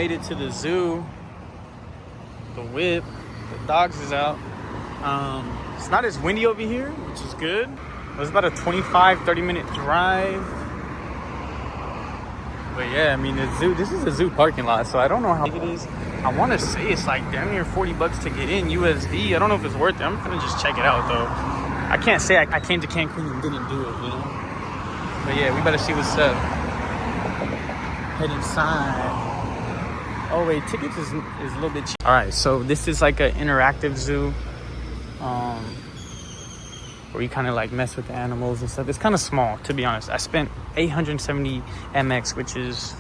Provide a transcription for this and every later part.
made it to the zoo. The whip, the dogs is out. It's not as windy over here, which is good. It was about a 25-30 minute drive. But yeah, I mean, the zoo, this is a zoo parking lot, so I don't know how big it is. I want to say it's like damn near $40 to get in USD. I don't know if it's worth it. I'm gonna just check it out though. I can't say I came to Cancun and didn't do it, you know? But yeah, we better see what's up. Head inside. Oh wait, tickets is a little bit cheap. All right, so this is like an interactive zoo. Where you kind of like mess with the animals and stuff. It's kind of small, to be honest. I spent 870 MX, which is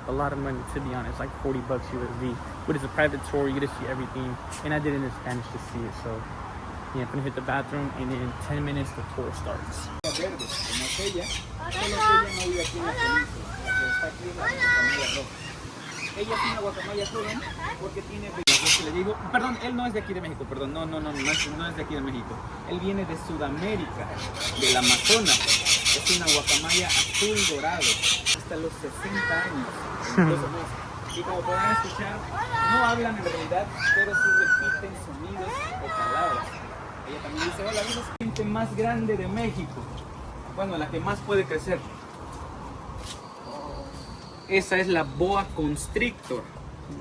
a lot of money, to be honest, like $40 USD. But it's a private tour, you get to see everything. And I did it in Spanish to see it, so yeah, I'm gonna hit the bathroom and in 10 minutes the tour starts. Ella es una guacamaya joven porque tiene, le digo, perdón, él no es de aquí de México, perdón, no es de aquí de México. Él viene de Sudamérica, del Amazonas. Es una guacamaya azul dorado, hasta los 60 años. Entonces, y como podrán escuchar, no hablan en realidad, pero sí repiten sonidos o palabras. Ella también dice, hola, esa es la gente más grande de México. Bueno, la que más puede crecer. Esa es la boa constrictor,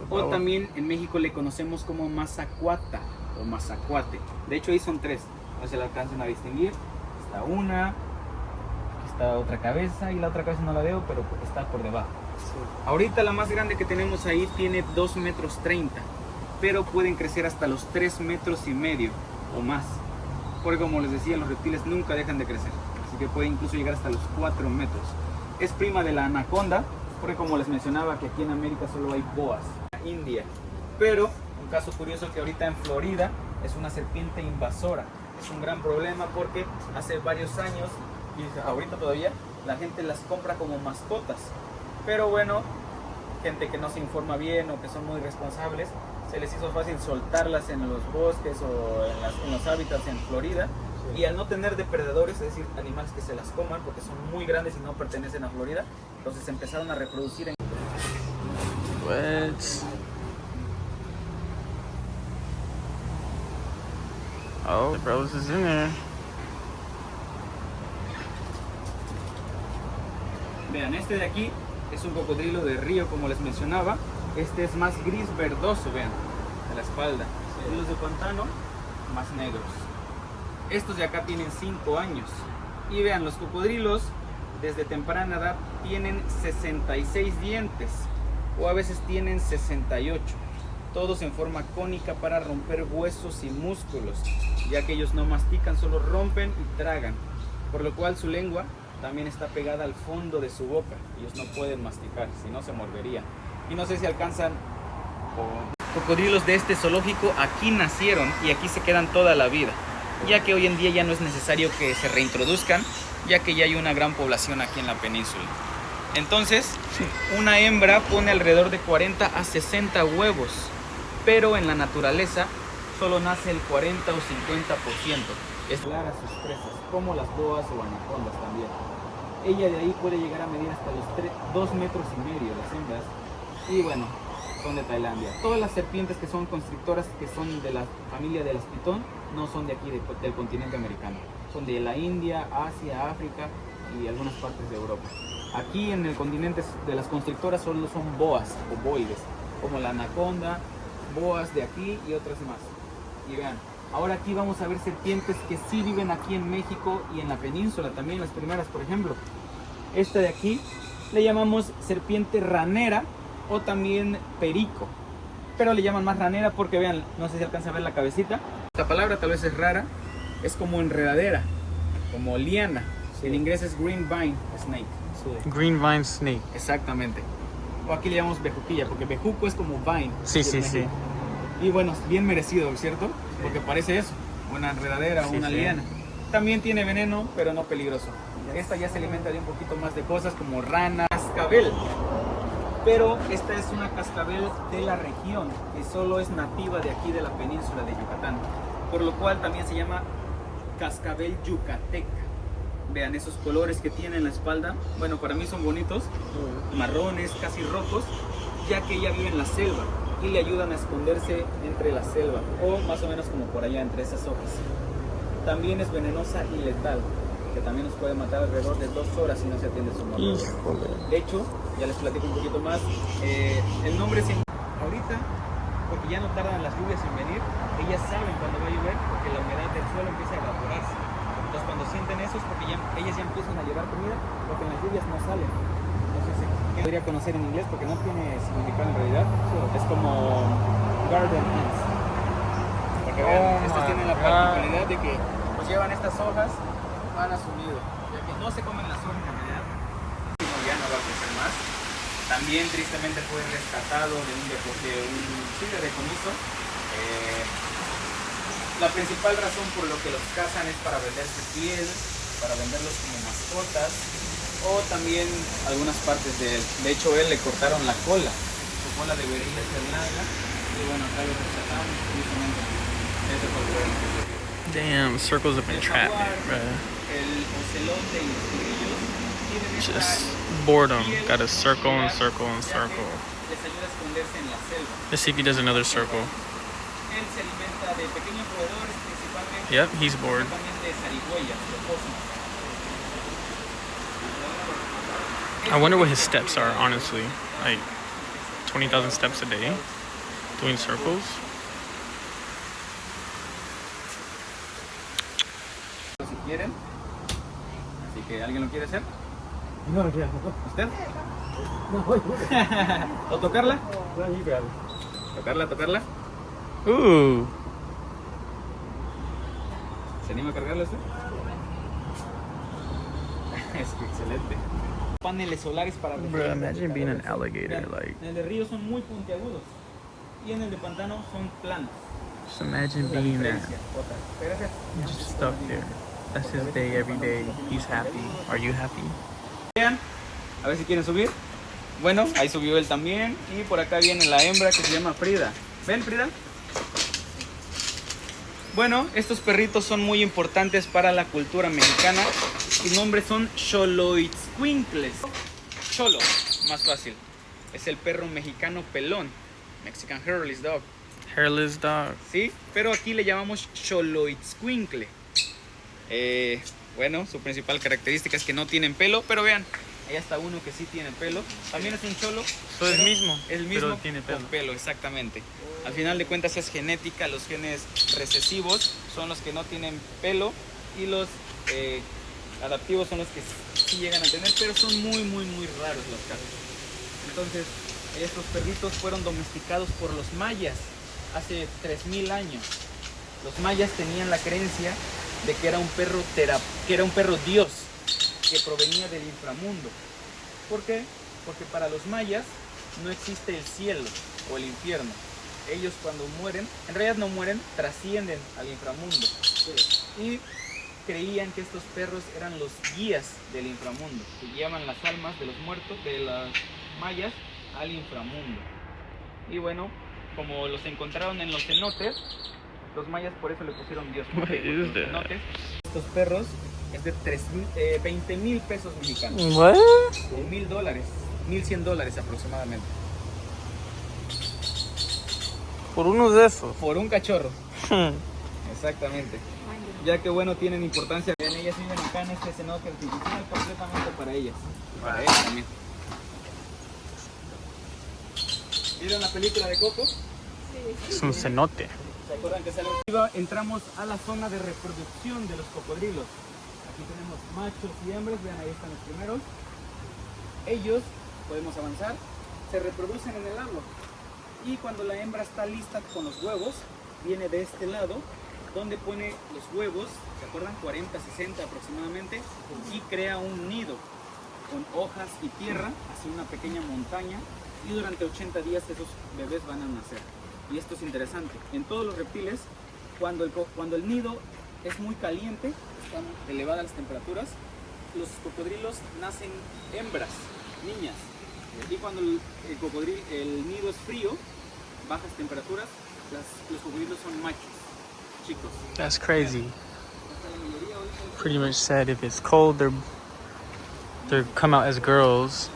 o también en México le conocemos como mazacuata o mazacuate. De hecho ahí son tres, no se la alcanzan a distinguir. Está una, aquí está otra cabeza y la otra cabeza no la veo, pero está por debajo. Sí. Ahorita la más grande que tenemos ahí tiene 2,30 metros, pero pueden crecer hasta los 3,5 metros o más. Porque como les decía, los reptiles nunca dejan de crecer, así que puede incluso llegar hasta los 4 metros. Es prima de la anaconda. Porque como les mencionaba que aquí en América solo hay boas, India. Pero un caso curioso que ahorita en Florida es una serpiente invasora. Es un gran problema porque hace varios años, y ahorita todavía, la gente las compra como mascotas. Pero bueno, gente que no se informa bien o que son muy responsables, se les hizo fácil soltarlas en los bosques o en los hábitats en Florida. Y al no tener depredadores, es decir, animales que se las coman porque son muy grandes y no pertenecen a Florida, entonces empezaron a reproducir en... What? Oh, the bros is in there. Vean, este de aquí es un cocodrilo de río, como les mencionaba. Este es más gris verdoso, vean, de la espalda. Y los de pantano, más negros. Estos de acá tienen 5 años. Y vean, los cocodrilos desde temprana edad tienen 66 dientes o a veces tienen 68. Todos en forma cónica para romper huesos y músculos, ya que ellos no mastican, solo rompen y tragan. Por lo cual su lengua también está pegada al fondo de su boca. Ellos no pueden masticar, si no se morderían. Y no sé si alcanzan... Cocodrilos de este zoológico aquí nacieron y aquí se quedan toda la vida, ya que hoy en día ya no es necesario que se reintroduzcan, ya que ya hay una gran población aquí en la península. Entonces, una hembra pone alrededor de 40 a 60 huevos, pero en la naturaleza solo nace el 40 o 50%. Es clara sus presas, como las boas o anacondas también. Ella de ahí puede llegar a medir hasta los 2,5 metros las hembras. Y bueno, son de Tailandia. Todas las serpientes que son constrictoras, que son de la familia de las pitón, no son de aquí, del continente americano. Son de la India, Asia, África y algunas partes de Europa. Aquí en el continente de las constrictoras solo son boas o boides, como la anaconda, boas de aquí y otras más. Y vean, ahora aquí vamos a ver serpientes que sí viven aquí en México y en la península también, las primeras, por ejemplo. Esta de aquí le llamamos serpiente ranera o también perico, pero le llaman más ranera porque vean, no sé si alcanza a ver la cabecita. Esta palabra tal vez es rara, es como enredadera, como liana. Sí. En inglés es green vine snake. Sí. Green vine snake. Exactamente. O aquí le llamamos bejuquilla, porque bejuco es como vine. Sí, sí, sí. Y bueno, bien merecido, ¿cierto? Sí. Porque parece eso, una enredadera o una liana. También tiene veneno, pero no peligroso. Esta ya se alimenta de un poquito más de cosas como ranas, cascabel. Pero esta es una cascabel de la región, que solo es nativa de aquí de la península de Yucatán. Por lo cual también se llama cascabel yucateca. Vean esos colores que tiene en la espalda. Bueno, para mí son bonitos, marrones, casi rojos. ya que ella vive en la selva y le ayudan a esconderse entre la selva o más o menos como por allá entre esas hojas. También es venenosa y letal, que también nos puede matar alrededor de 2 horas si no se atiende su morbo. De hecho, ya les platico un poquito más, el nombre es ahorita, porque ya no tardan las lluvias en venir, ellas saben cuando va a llover porque la humedad del suelo empieza a evaporarse. Entonces cuando sienten eso es porque ellas ya empiezan a llevar comida porque en las lluvias no salen. Entonces se podría conocer en inglés porque no tiene significado en realidad. Es como garden ants. Porque vean, estos tienen la particularidad de que pues llevan estas hojas, van a su nido, ya que no se comen las hojas en realidad, sino ya no va a crecer más. También tristemente fue rescatado de un decomiso. La principal razón por lo que los cazan es para vender su piel, para venderlos como mascotas o también algunas partes de él. De hecho, él le cortaron la cola. Su cola debería ser larga y bueno, acá lo rescatamos justamente. Eso fue lo que se vio. Damn, circles of entrapment, bro. El ocelote y los grillos tienen Just esta boredom. piel Got to circle and circle and ya que circle. les ayuda a esconderse en la selva. Let's see if he does another circle. Él se alimenta de pequeños roedores principalmente. Yep, he's bored. También de zarigüeyas, de opossums. I wonder what his steps are, honestly. Like 20,000 steps a day, doing circles. Si quieren. Así que, ¿alguien lo quiere hacer? No, ya. ¿Usted? No, ¿O tocarla? no, you got it. ¿Tocarla? Ooh. ¿Se anima a cargarla usted? Es que excelente. Paneles solares para Bro, imagine being an alligator, Vean, like, en el de río son muy puntiagudos y en el de pantano son planos. just imagine La being that. diferencia. Otra. Gracias. Just stuck there. That's his day every day. He's happy. Are you happy? Vean, a ver si quieren subir. Bueno, ahí subió él también. Y por acá viene la hembra que se llama Frida. ¿Ven, Frida? Bueno, estos perritos son muy importantes para la cultura mexicana. Sus nombres son Xoloitzcuintles. Cholo, más fácil. Es el perro mexicano pelón. Mexican hairless dog. Hairless dog. ¿Sí? Pero aquí le llamamos Xoloitzcuintle. Bueno, su principal característica es que no tienen pelo, pero vean, ahí está uno que sí tiene pelo. También es un cholo. So es pero mismo, es el mismo pero tiene pelo. con pelo, exactamente. Al final de cuentas es genética, los genes recesivos son los que no tienen pelo y los adaptivos son los que sí llegan a tener, pero son muy raros los casos. Entonces, estos perritos fueron domesticados por los mayas hace 3000 años. Los mayas tenían la creencia de que era un perro dios que provenía del inframundo. ¿Por qué? Porque para los mayas no existe el cielo o el infierno. Ellos cuando mueren, en realidad no mueren, trascienden al inframundo. Y creían que estos perros eran los guías del inframundo, que guiaban las almas de los muertos, de las mayas, al inframundo. Y bueno, como los encontraron en los cenotes, los mayas por eso le pusieron Dios. What Porque is los that? cenotes, estos perros es de 20,000 pesos mexicanos, What? o $1,000, $1,100 aproximadamente, Por uno de esos. por un cachorro. Exactamente. Ya que bueno, tienen importancia. Vean, ellas viven acá en este cenote artificial completamente para ellas. Para ellas también. ¿Vieron la película de Coco? Es un cenote. ¿Se acuerdan que entramos a la zona de reproducción de los cocodrilos? Aquí tenemos machos y hembras, vean ahí están los primeros. Ellos, podemos avanzar, se reproducen en el agua. Y cuando la hembra está lista con los huevos, viene de este lado, donde pone los huevos, ¿se acuerdan? 40, 60 aproximadamente, y crea un nido con hojas y tierra, así una pequeña montaña, y durante 80 días esos bebés van a nacer. Y esto es interesante, en todos los reptiles, cuando el nido es muy caliente, están elevadas las temperaturas, los cocodrilos nacen hembras, niñas, y cuando el nido es frío, bajas temperaturas, los cocodrilos son machos, chicos. That's crazy. Pretty much said if it's cold, they come out as girls.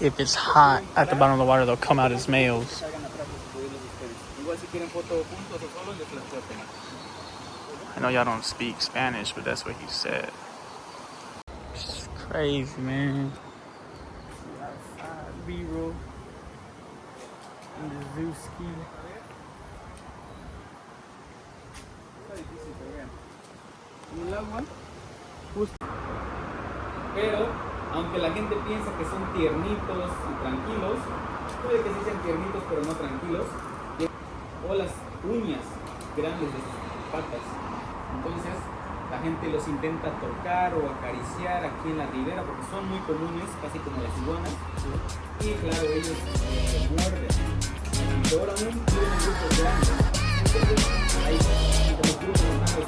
if it's hot at the bottom of the water, they'll come out as males. Salgan atrás los cocodrilos de ustedes. Igual si quieren foto juntos o solos, les las puedo tomar. I know y'all don't speak Spanish, but that's what he said. It's crazy, man. B-roll in the zoo ski. Está difícil, pero vean. En el agua, justo. Pero, aunque la gente piensa que son tiernitos y tranquilos, puede que sí sean tiernitos pero no tranquilos, o las uñas grandes de sus patas. Entonces, la gente los intenta tocar o acariciar aquí en la ribera porque son muy comunes, casi como las iguanas. Y claro, ellos muerden. Y peor aún, viven en grupos grandes. Entonces, ahí, como los grupos están